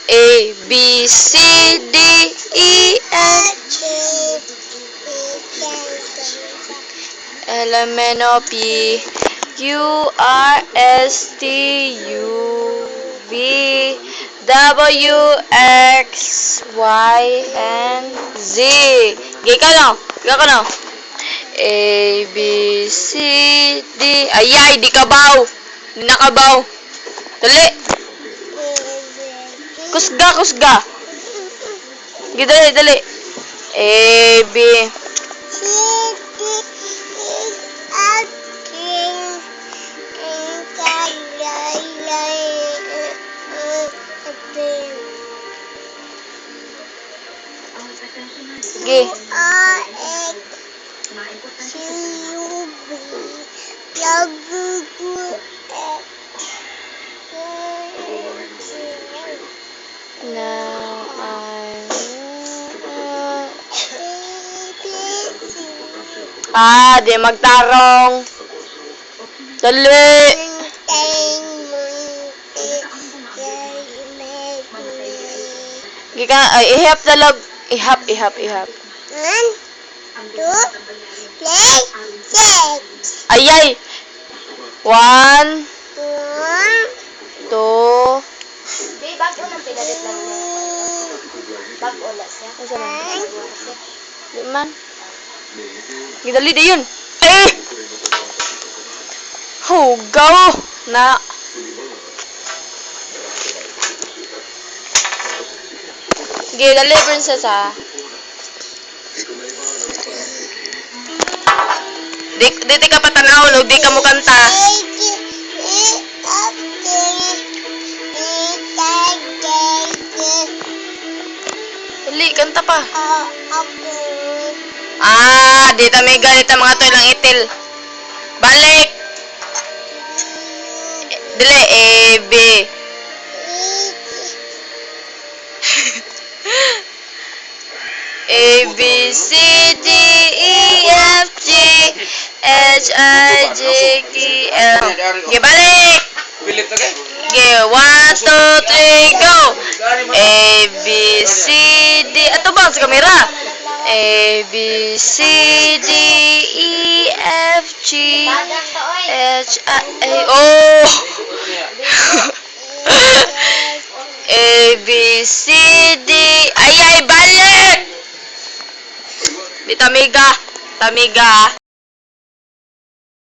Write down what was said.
A, B, C, D, E, F, L, M, N, O, P, Q, R, S, T, U, V, W, X, Y, and Z. Gika no? Gika no? A, B, C, D. Ayay, di kabaw. Di nakabaw. Dali. Kusga, kusga. Dali, dali. A, B. Sige. Now di magtarong. Dali. Gika, ihap talag. Ihap. 1, 2, 3, 6. Ayay. 1, 2. Di, bago nang pinalit lang niya. Bago na siya. Asa na? Di man. Gidali di yun. Eh! Hugaw na. Sige, dali, princess, ha. Di ka patanaw, di ka mo kanta. Dali, kanta pa. Di may ganit ang mga to ilang itil. Balik. Dali, A, B. A, B, C, D, E, F, G, H, I, J, K, L. Okay, balik. Okay, 1, 2, 3, go. A, B, C, D. Ato ba sa kamera? A, B, C, D, E, F, G, H, I, oh! A, B, C, D. Ay, balik! Di tamiga. Tamiga.